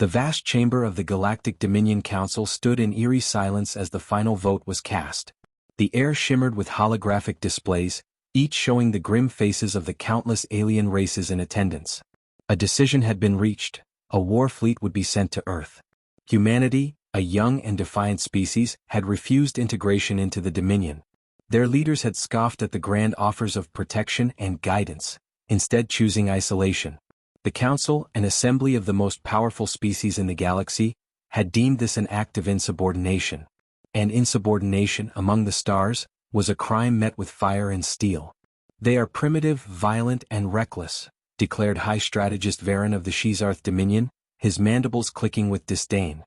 The vast chamber of the Galactic Dominion Council stood in eerie silence as the final vote was cast. The air shimmered with holographic displays, each showing the grim faces of the countless alien races in attendance. A decision had been reached. A war fleet would be sent to Earth. Humanity, a young and defiant species, had refused integration into the Dominion. Their leaders had scoffed at the grand offers of protection and guidance, instead choosing isolation. The Council, an assembly of the most powerful species in the galaxy, had deemed this an act of insubordination. And insubordination, among the stars, was a crime met with fire and steel. "They are primitive, violent, and reckless," declared High Strategist Varen of the Shizarth Dominion, his mandibles clicking with disdain.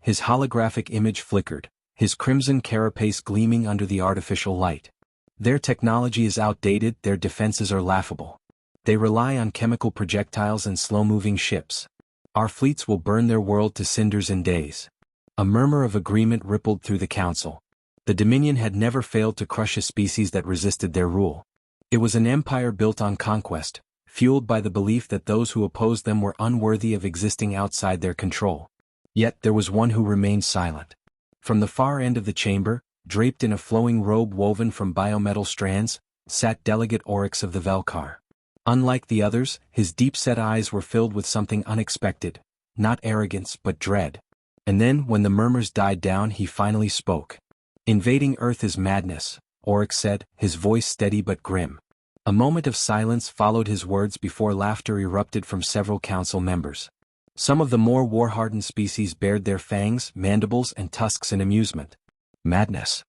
His holographic image flickered, his crimson carapace gleaming under the artificial light. "Their technology is outdated, their defenses are laughable. They rely on chemical projectiles and slow-moving ships. Our fleets will burn their world to cinders in days." A murmur of agreement rippled through the council. The Dominion had never failed to crush a species that resisted their rule. It was an empire built on conquest, fueled by the belief that those who opposed them were unworthy of existing outside their control. Yet there was one who remained silent. From the far end of the chamber, draped in a flowing robe woven from biometal strands, sat Delegate Oryx of the Velkar. Unlike the others, his deep-set eyes were filled with something unexpected, not arrogance but dread. And then, when the murmurs died down, he finally spoke. "Invading Earth is madness," Oryx said, his voice steady but grim. A moment of silence followed his words before laughter erupted from several council members. Some of the more war-hardened species bared their fangs, mandibles, and tusks in amusement. "Madness?"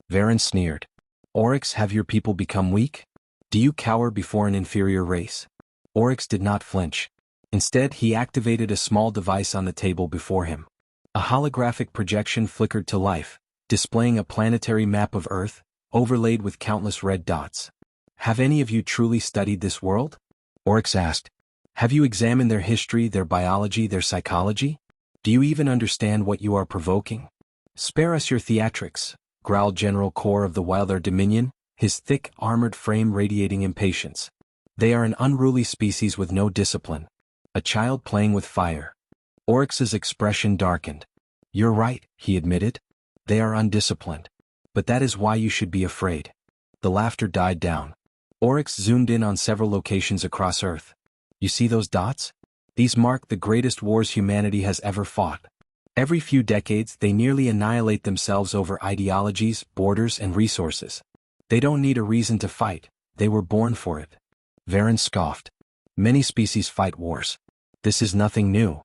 Varen sneered. "Oryx, have your people become weak? Do you cower before an inferior race?" Oryx did not flinch. Instead, he activated a small device on the table before him. A holographic projection flickered to life, displaying a planetary map of Earth, overlaid with countless red dots. "Have any of you truly studied this world?" Oryx asked. "Have you examined their history, their biology, their psychology? Do you even understand what you are provoking?" "Spare us your theatrics," growled General Kor of the Wilder Dominion, his thick, armored frame radiating impatience. "They are an unruly species with no discipline. A child playing with fire." Oryx's expression darkened. "You're right," he admitted. "They are undisciplined. But that is why you should be afraid." The laughter died down. Oryx zoomed in on several locations across Earth. "You see those dots? These mark the greatest wars humanity has ever fought. Every few decades they nearly annihilate themselves over ideologies, borders, and resources. They don't need a reason to fight, they were born for it." Varen scoffed. "Many species fight wars. This is nothing new."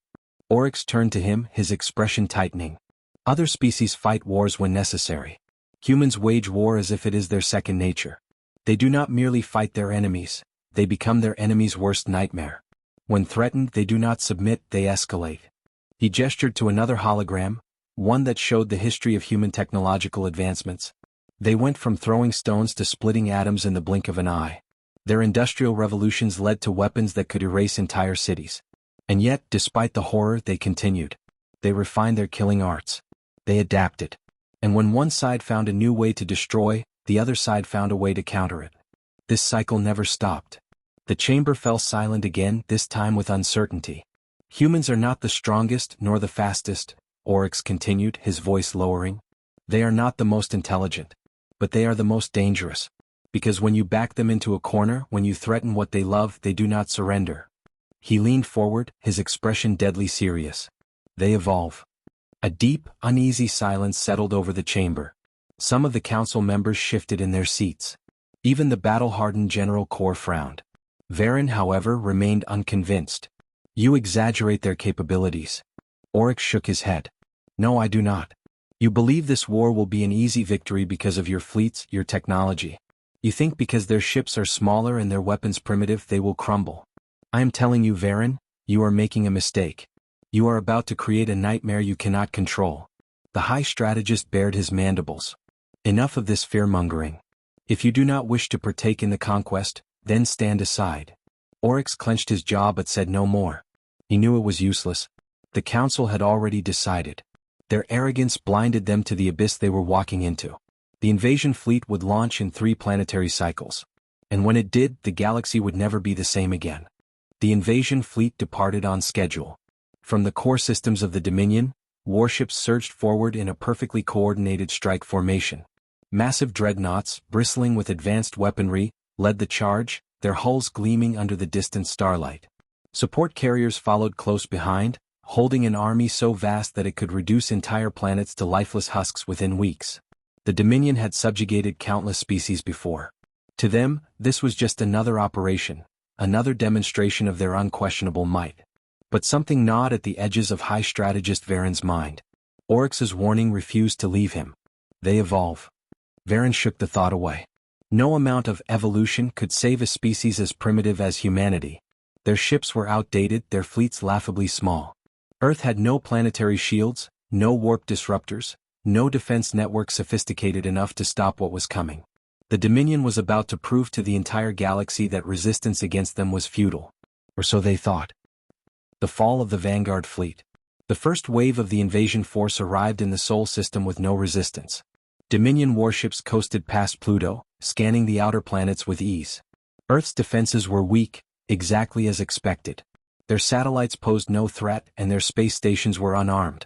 Oryx turned to him, his expression tightening. "Other species fight wars when necessary. Humans wage war as if it is their second nature. They do not merely fight their enemies, they become their enemy's worst nightmare. When threatened, they do not submit, they escalate." He gestured to another hologram, one that showed the history of human technological advancements. They went from throwing stones to splitting atoms in the blink of an eye. Their industrial revolutions led to weapons that could erase entire cities. And yet, despite the horror, they continued. They refined their killing arts. They adapted. And when one side found a new way to destroy, the other side found a way to counter it. This cycle never stopped. The chamber fell silent again, this time with uncertainty. "Humans are not the strongest nor the fastest," Oryx continued, his voice lowering. "They are not the most intelligent. But they are the most dangerous. Because when you back them into a corner, when you threaten what they love, they do not surrender." He leaned forward, his expression deadly serious. "They evolve." A deep, uneasy silence settled over the chamber. Some of the council members shifted in their seats. Even the battle-hardened General Kor frowned. Varen, however, remained unconvinced. "You exaggerate their capabilities." Oryx shook his head. "No, I do not. You believe this war will be an easy victory because of your fleets, your technology. You think because their ships are smaller and their weapons primitive they will crumble. I am telling you, Varen, you are making a mistake. You are about to create a nightmare you cannot control." The High Strategist bared his mandibles. "Enough of this fear-mongering. If you do not wish to partake in the conquest, then stand aside." Oryx clenched his jaw but said no more. He knew it was useless. The council had already decided. Their arrogance blinded them to the abyss they were walking into. The invasion fleet would launch in 3 planetary cycles. And when it did, the galaxy would never be the same again. The invasion fleet departed on schedule. From the core systems of the Dominion, warships surged forward in a perfectly coordinated strike formation. Massive dreadnoughts, bristling with advanced weaponry, led the charge, their hulls gleaming under the distant starlight. Support carriers followed close behind, holding an army so vast that it could reduce entire planets to lifeless husks within weeks. The Dominion had subjugated countless species before. To them, this was just another operation, another demonstration of their unquestionable might. But something gnawed at the edges of High Strategist Varen's mind. Oryx's warning refused to leave him. They evolve. Varen shook the thought away. No amount of evolution could save a species as primitive as humanity. Their ships were outdated, their fleets laughably small. Earth had no planetary shields, no warp disruptors, no defense network sophisticated enough to stop what was coming. The Dominion was about to prove to the entire galaxy that resistance against them was futile. Or so they thought. The fall of the Vanguard fleet. The first wave of the invasion force arrived in the Sol system with no resistance. Dominion warships coasted past Pluto, scanning the outer planets with ease. Earth's defenses were weak, exactly as expected. Their satellites posed no threat and their space stations were unarmed.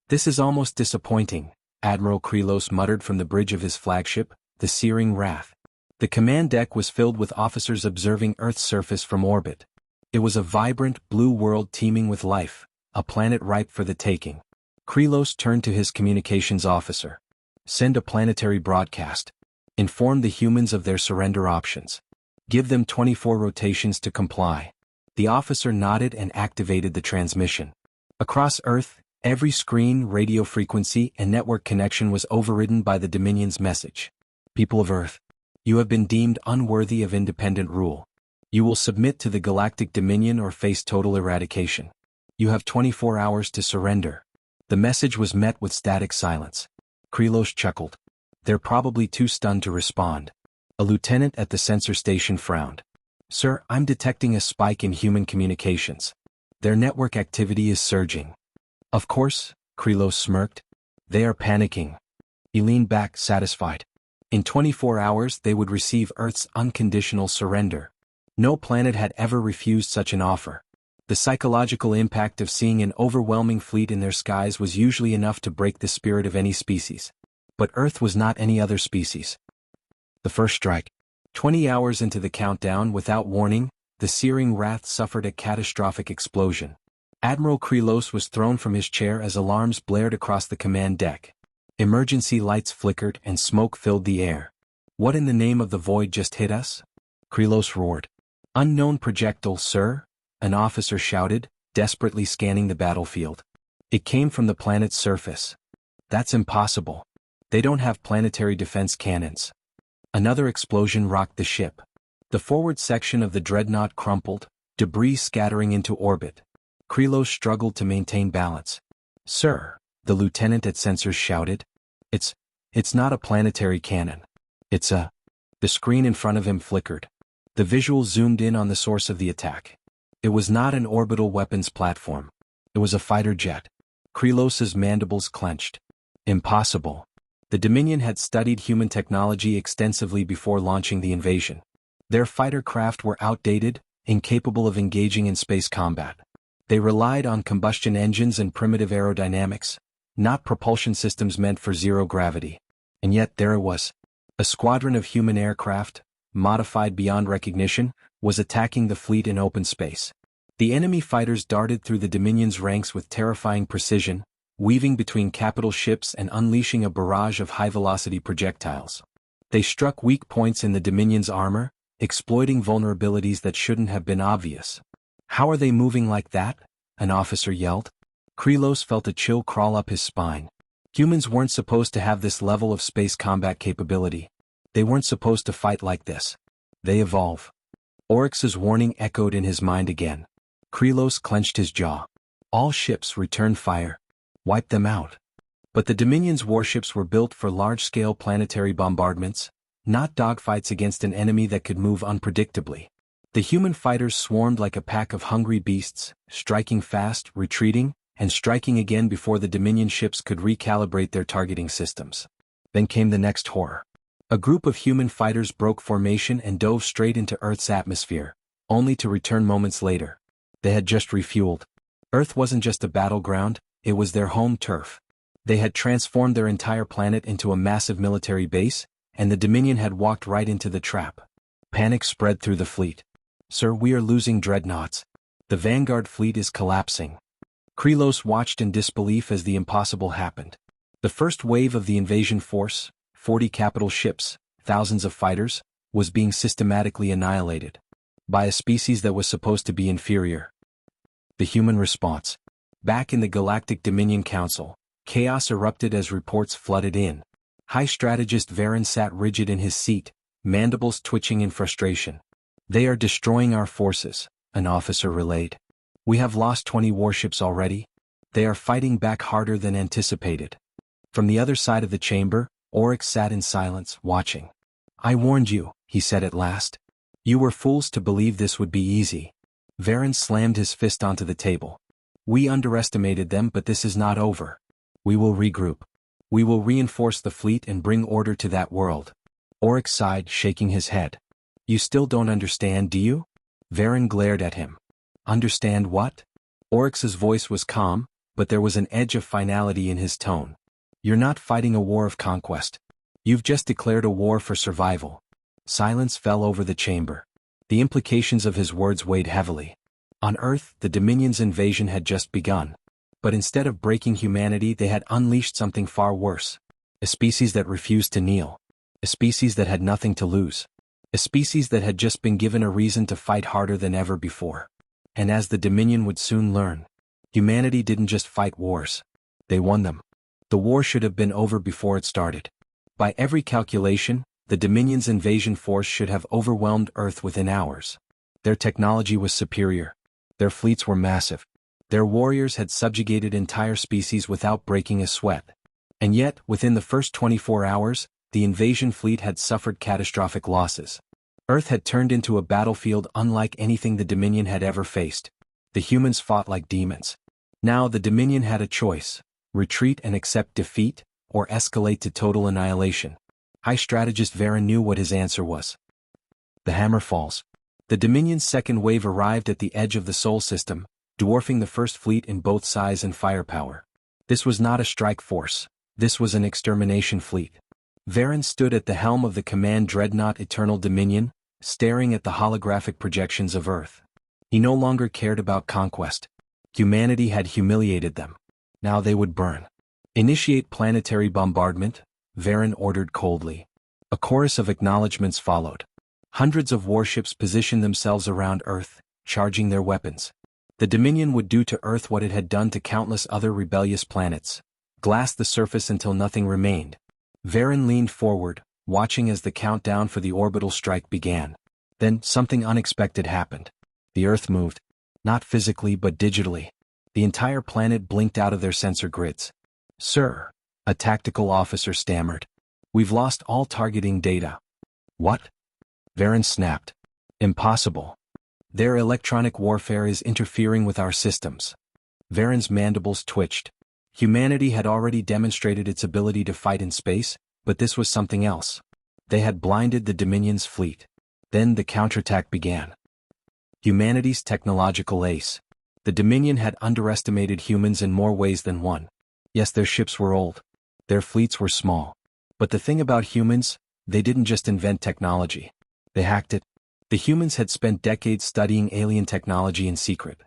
"This is almost disappointing," Admiral Krylos muttered from the bridge of his flagship, the Searing Wrath. The command deck was filled with officers observing Earth's surface from orbit. It was a vibrant, blue world teeming with life, a planet ripe for the taking. Krylos turned to his communications officer. "Send a planetary broadcast. Inform the humans of their surrender options. Give them 24 rotations to comply." The officer nodded and activated the transmission. Across Earth, every screen, radio frequency, and network connection was overridden by the Dominion's message. "People of Earth, you have been deemed unworthy of independent rule. You will submit to the Galactic Dominion or face total eradication. You have 24 hours to surrender." The message was met with static silence. Krylos chuckled. "They're probably too stunned to respond." A lieutenant at the sensor station frowned. "Sir, I'm detecting a spike in human communications. Their network activity is surging." "Of course," Krylos smirked. "They are panicking." He leaned back, satisfied. In 24 hours they would receive Earth's unconditional surrender. No planet had ever refused such an offer. The psychological impact of seeing an overwhelming fleet in their skies was usually enough to break the spirit of any species. But Earth was not any other species. The first strike. 20 hours into the countdown, without warning, the Searing Wrath suffered a catastrophic explosion. Admiral Krylos was thrown from his chair as alarms blared across the command deck. Emergency lights flickered and smoke filled the air. "What in the name of the void just hit us?" Krylos roared. "Unknown projectile, sir," an officer shouted, desperately scanning the battlefield. "It came from the planet's surface." "That's impossible. They don't have planetary defense cannons." Another explosion rocked the ship. The forward section of the dreadnought crumpled, debris scattering into orbit. Krylos struggled to maintain balance. "Sir," the lieutenant at sensors shouted. It's not a planetary cannon. It's a..." The screen in front of him flickered. The visual zoomed in on the source of the attack. It was not an orbital weapons platform. It was a fighter jet. Krylos's mandibles clenched. Impossible. The Dominion had studied human technology extensively before launching the invasion. Their fighter craft were outdated, incapable of engaging in space combat. They relied on combustion engines and primitive aerodynamics, not propulsion systems meant for zero gravity. And yet there it was. A squadron of human aircraft, modified beyond recognition, was attacking the fleet in open space. The enemy fighters darted through the Dominion's ranks with terrifying precision, weaving between capital ships and unleashing a barrage of high-velocity projectiles. They struck weak points in the Dominion's armor, exploiting vulnerabilities that shouldn't have been obvious. "How are they moving like that?" an officer yelled. Krylos felt a chill crawl up his spine. Humans weren't supposed to have this level of space combat capability. They weren't supposed to fight like this. They evolve. Oryx's warning echoed in his mind again. Krylos clenched his jaw. All ships return fire. Wipe them out. But the Dominion's warships were built for large-scale planetary bombardments, not dogfights against an enemy that could move unpredictably. The human fighters swarmed like a pack of hungry beasts, striking fast, retreating, and striking again before the Dominion ships could recalibrate their targeting systems. Then came the next horror. A group of human fighters broke formation and dove straight into Earth's atmosphere, only to return moments later. They had just refueled. Earth wasn't just a battleground, it was their home turf. They had transformed their entire planet into a massive military base, and the Dominion had walked right into the trap. Panic spread through the fleet. "Sir, we are losing dreadnoughts. The Vanguard fleet is collapsing." Krelos watched in disbelief as the impossible happened. The first wave of the invasion force, 40 capital ships, thousands of fighters, was being systematically annihilated by a species that was supposed to be inferior. The human response. Back in the Galactic Dominion Council, chaos erupted as reports flooded in. High Strategist Varen sat rigid in his seat, mandibles twitching in frustration. "They are destroying our forces," an officer relayed. "We have lost 20 warships already. They are fighting back harder than anticipated." From the other side of the chamber, Oryx sat in silence, watching. "I warned you," he said at last. "You were fools to believe this would be easy." Varen slammed his fist onto the table. "We underestimated them, but this is not over. We will regroup. We will reinforce the fleet and bring order to that world." Oryx sighed, shaking his head. "You still don't understand, do you?" Varen glared at him. "Understand what?" Oryx's voice was calm, but there was an edge of finality in his tone. "You're not fighting a war of conquest. You've just declared a war for survival." Silence fell over the chamber. The implications of his words weighed heavily. On Earth, the Dominion's invasion had just begun. But instead of breaking humanity, they had unleashed something far worse. A species that refused to kneel. A species that had nothing to lose. A species that had just been given a reason to fight harder than ever before. And as the Dominion would soon learn, humanity didn't just fight wars. They won them. The war should have been over before it started. By every calculation, the Dominion's invasion force should have overwhelmed Earth within hours. Their technology was superior. Their fleets were massive. Their warriors had subjugated entire species without breaking a sweat. And yet, within the first 24 hours, the invasion fleet had suffered catastrophic losses. Earth had turned into a battlefield unlike anything the Dominion had ever faced. The humans fought like demons. Now the Dominion had a choice: retreat and accept defeat, or escalate to total annihilation. High Strategist Varen knew what his answer was. The hammer falls. The Dominion's second wave arrived at the edge of the Sol system, dwarfing the first fleet in both size and firepower. This was not a strike force. This was an extermination fleet. Varen stood at the helm of the command dreadnought Eternal Dominion, staring at the holographic projections of Earth. He no longer cared about conquest. Humanity had humiliated them. Now they would burn. "Initiate planetary bombardment," Varen ordered coldly. A chorus of acknowledgements followed. Hundreds of warships positioned themselves around Earth, charging their weapons. The Dominion would do to Earth what it had done to countless other rebellious planets: glass the surface until nothing remained. Varen leaned forward, watching as the countdown for the orbital strike began. Then, something unexpected happened. The Earth moved. Not physically but digitally. The entire planet blinked out of their sensor grids. "Sir," a tactical officer stammered. "We've lost all targeting data." "What?" Varen snapped. "Impossible. Their electronic warfare is interfering with our systems." Varen's mandibles twitched. Humanity had already demonstrated its ability to fight in space, but this was something else. They had blinded the Dominion's fleet. Then the counterattack began. Humanity's technological ace. The Dominion had underestimated humans in more ways than one. Yes, their ships were old. Their fleets were small. But the thing about humans, they didn't just invent technology. They hacked it. The humans had spent decades studying alien technology in secret.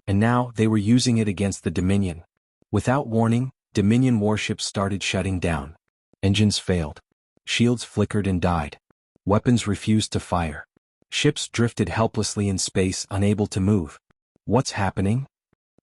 And now they were using it against the Dominion. Without warning, Dominion warships started shutting down. Engines failed. Shields flickered and died. Weapons refused to fire. Ships drifted helplessly in space, unable to move. "What's happening?"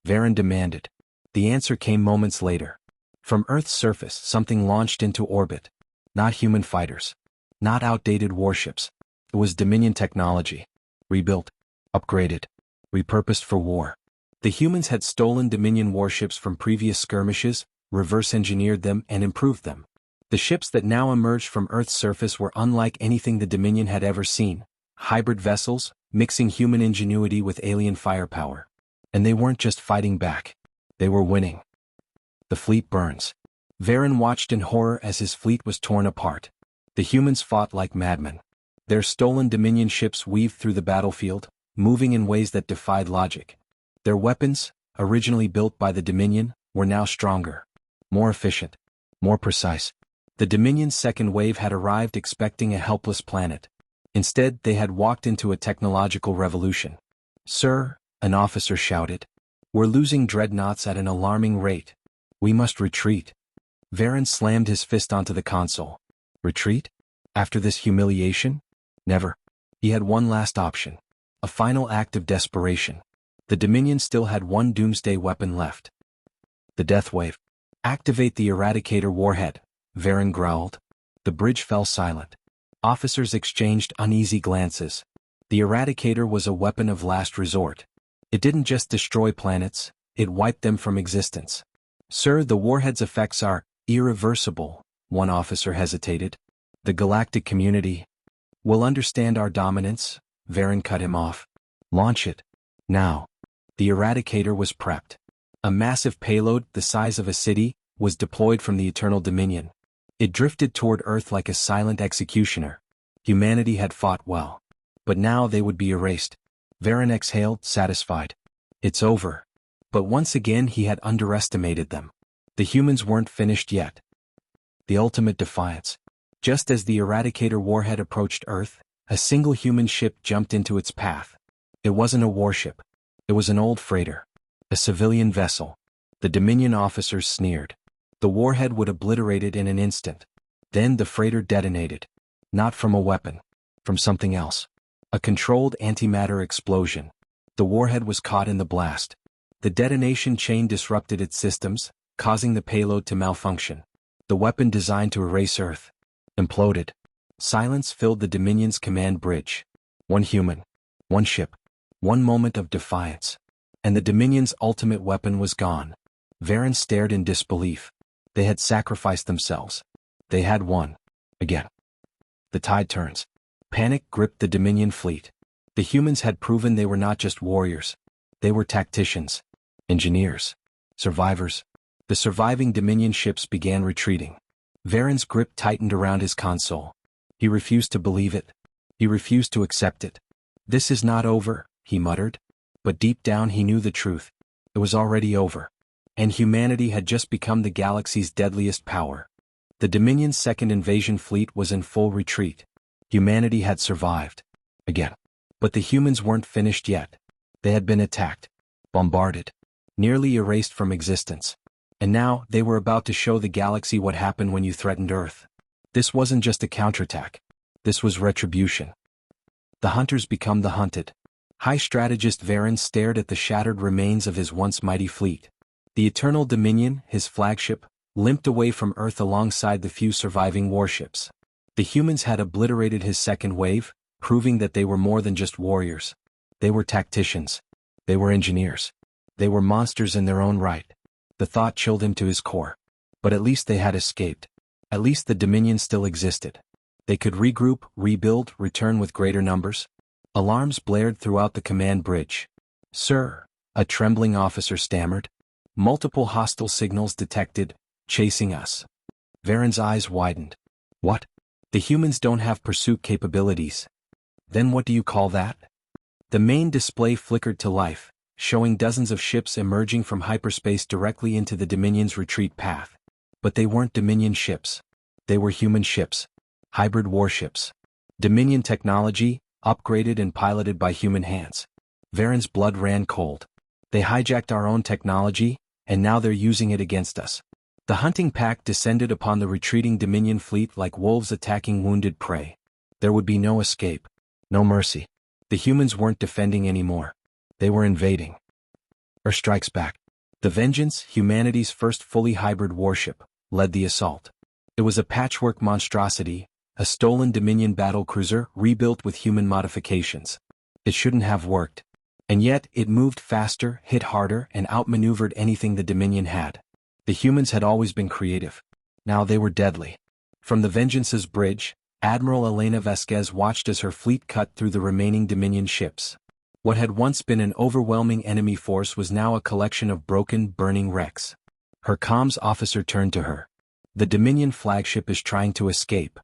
Varen demanded. The answer came moments later. From Earth's surface, something launched into orbit. Not human fighters. Not outdated warships. It was Dominion technology. Rebuilt. Upgraded. Repurposed for war. The humans had stolen Dominion warships from previous skirmishes, reverse-engineered them, and improved them. The ships that now emerged from Earth's surface were unlike anything the Dominion had ever seen. Hybrid vessels, mixing human ingenuity with alien firepower. And they weren't just fighting back. They were winning. The fleet burns. Varen watched in horror as his fleet was torn apart. The humans fought like madmen. Their stolen Dominion ships weaved through the battlefield, moving in ways that defied logic. Their weapons, originally built by the Dominion, were now stronger, more efficient, more precise. The Dominion's second wave had arrived expecting a helpless planet. Instead, they had walked into a technological revolution. "Sir," an officer shouted, "we're losing dreadnoughts at an alarming rate. We must retreat." Varen slammed his fist onto the console. Retreat? After this humiliation? Never. He had one last option. A final act of desperation. The Dominion still had one doomsday weapon left. The Death Wave. "Activate the Eradicator warhead," Varen growled. The bridge fell silent. Officers exchanged uneasy glances. The Eradicator was a weapon of last resort. It didn't just destroy planets, it wiped them from existence. "Sir, the warhead's effects are irreversible," one officer hesitated. "The galactic community will understand our dominance," Varen cut him off. "Launch it. Now." The Eradicator was prepped. A massive payload, the size of a city, was deployed from the Eternal Dominion. It drifted toward Earth like a silent executioner. Humanity had fought well. But now they would be erased. Varen exhaled, satisfied. It's over. But once again he had underestimated them. The humans weren't finished yet. The ultimate defiance. Just as the Eradicator warhead approached Earth, a single human ship jumped into its path. It wasn't a warship. It was an old freighter. A civilian vessel. The Dominion officers sneered. The warhead would obliterate it in an instant. Then the freighter detonated. Not from a weapon. From something else. A controlled antimatter explosion. The warhead was caught in the blast. The detonation chain disrupted its systems, causing the payload to malfunction. The weapon designed to erase Earth imploded. Silence filled the Dominion's command bridge. One human. One ship. One moment of defiance. And the Dominion's ultimate weapon was gone. Varen stared in disbelief. They had sacrificed themselves. They had won. Again. The tide turns. Panic gripped the Dominion fleet. The humans had proven they were not just warriors. They were tacticians. Engineers. Survivors. The surviving Dominion ships began retreating. Varen's grip tightened around his console. He refused to believe it. He refused to accept it. "This is not over," he muttered. But deep down he knew the truth. It was already over. And humanity had just become the galaxy's deadliest power. The Dominion's second invasion fleet was in full retreat. Humanity had survived. Again. But the humans weren't finished yet. They had been attacked. Bombarded. Nearly erased from existence. And now, they were about to show the galaxy what happened when you threatened Earth. This wasn't just a counterattack. This was retribution. The hunters become the hunted. High strategist Varen stared at the shattered remains of his once mighty fleet. The Eternal Dominion, his flagship, limped away from Earth alongside the few surviving warships. The humans had obliterated his second wave, proving that they were more than just warriors. They were tacticians. They were engineers. They were monsters in their own right. The thought chilled him to his core. But at least they had escaped. At least the Dominion still existed. They could regroup, rebuild, return with greater numbers. Alarms blared throughout the command bridge. "Sir," a trembling officer stammered. "Multiple hostile signals detected, chasing us." Varen's eyes widened. "What? The humans don't have pursuit capabilities. Then what do you call that?" The main display flickered to life, showing dozens of ships emerging from hyperspace directly into the Dominion's retreat path. But they weren't Dominion ships. They were human ships. Hybrid warships. Dominion technology, upgraded and piloted by human hands. Varen's blood ran cold. They hijacked our own technology, and now they're using it against us. The hunting pack descended upon the retreating Dominion fleet like wolves attacking wounded prey. There would be no escape. No mercy. The humans weren't defending anymore. They were invading. Earth Strikes Back. The Vengeance, humanity's first fully hybrid warship, led the assault. It was a patchwork monstrosity, a stolen Dominion battlecruiser rebuilt with human modifications. It shouldn't have worked. And yet, it moved faster, hit harder, and outmaneuvered anything the Dominion had. The humans had always been creative. Now they were deadly. From the Vengeance's bridge, Admiral Elena Vasquez watched as her fleet cut through the remaining Dominion ships. What had once been an overwhelming enemy force was now a collection of broken, burning wrecks. Her comms officer turned to her. "The Dominion flagship is trying to escape."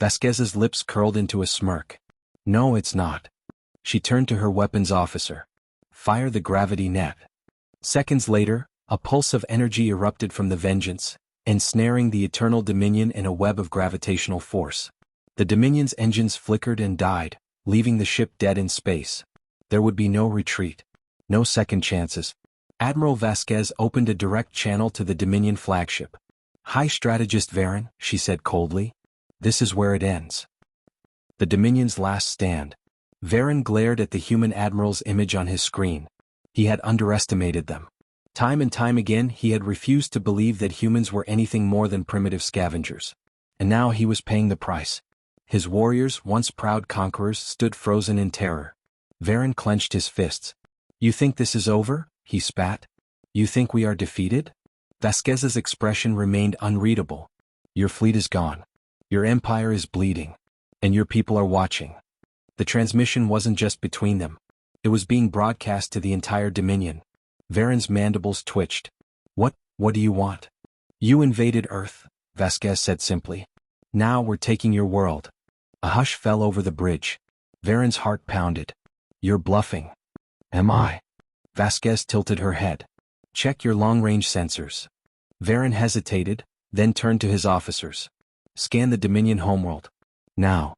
Vasquez's lips curled into a smirk. "No, it's not." She turned to her weapons officer. "Fire the gravity net." Seconds later, a pulse of energy erupted from the Vengeance, ensnaring the Eternal Dominion in a web of gravitational force. The Dominion's engines flickered and died, leaving the ship dead in space. There would be no retreat. No second chances. Admiral Vasquez opened a direct channel to the Dominion flagship. "High Strategist Varen," she said coldly. "This is where it ends." The Dominion's last stand. Varen glared at the human admiral's image on his screen. He had underestimated them. Time and time again he had refused to believe that humans were anything more than primitive scavengers. And now he was paying the price. His warriors, once proud conquerors, stood frozen in terror. Varen clenched his fists. "You think this is over?" he spat. "You think we are defeated?" Vasquez's expression remained unreadable. "Your fleet is gone. Your empire is bleeding. And your people are watching." The transmission wasn't just between them. It was being broadcast to the entire Dominion. Varen's mandibles twitched. What do you want?" "You invaded Earth," Vasquez said simply. "Now we're taking your world." A hush fell over the bridge. Varen's heart pounded. "You're bluffing." "Am I?" Vasquez tilted her head. "Check your long-range sensors." Varen hesitated, then turned to his officers. "Scan the Dominion homeworld. Now."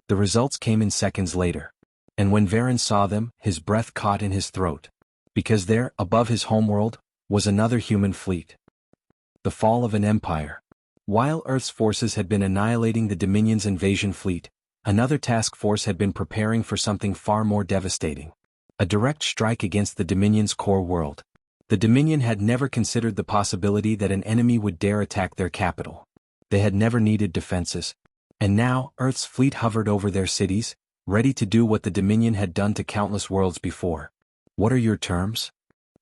The results came in seconds later. And when Varen saw them, his breath caught in his throat. Because there, above his homeworld, was another human fleet. The fall of an empire. While Earth's forces had been annihilating the Dominion's invasion fleet, another task force had been preparing for something far more devastating. A direct strike against the Dominion's core world. The Dominion had never considered the possibility that an enemy would dare attack their capital. They had never needed defenses. And now, Earth's fleet hovered over their cities, ready to do what the Dominion had done to countless worlds before. "What are your terms?"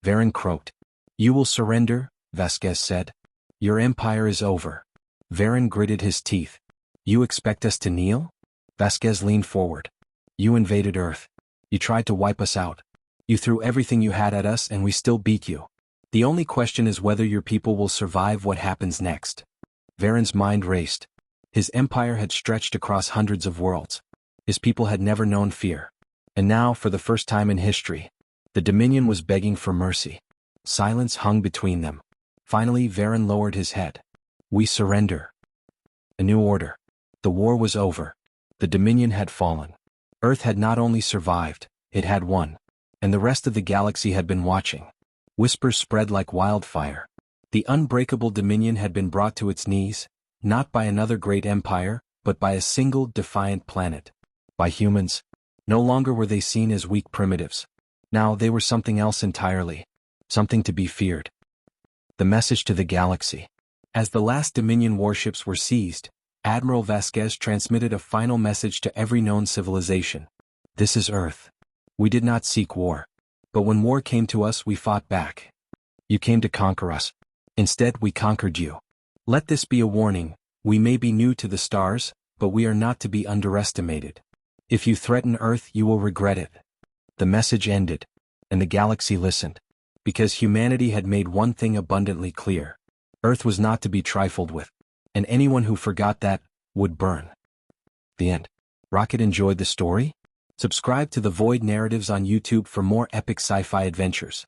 Varen croaked. "You will surrender," Vasquez said. "Your empire is over." Varen gritted his teeth. "You expect us to kneel?" Vasquez leaned forward. "You invaded Earth. You tried to wipe us out. You threw everything you had at us and we still beat you. The only question is whether your people will survive what happens next." Varen's mind raced. His empire had stretched across hundreds of worlds. His people had never known fear. And now, for the first time in history, the Dominion was begging for mercy. Silence hung between them. Finally, Varen lowered his head. "We surrender." A new order. The war was over. The Dominion had fallen. Earth had not only survived, it had won. And the rest of the galaxy had been watching. Whispers spread like wildfire. The unbreakable Dominion had been brought to its knees, not by another great empire, but by a single defiant planet. By humans. No longer were they seen as weak primitives. Now they were something else entirely. Something to be feared. The message to the galaxy. As the last Dominion warships were seized, Admiral Vasquez transmitted a final message to every known civilization. "This is Earth. We did not seek war. But when war came to us, we fought back. You came to conquer us. Instead, we conquered you. Let this be a warning. We may be new to the stars, but we are not to be underestimated. If you threaten Earth, you will regret it." The message ended, and the galaxy listened. Because humanity had made one thing abundantly clear. Earth was not to be trifled with. And anyone who forgot that, would burn. The end. Rocket enjoyed the story? Subscribe to the Void Narratives on YouTube for more epic sci-fi adventures.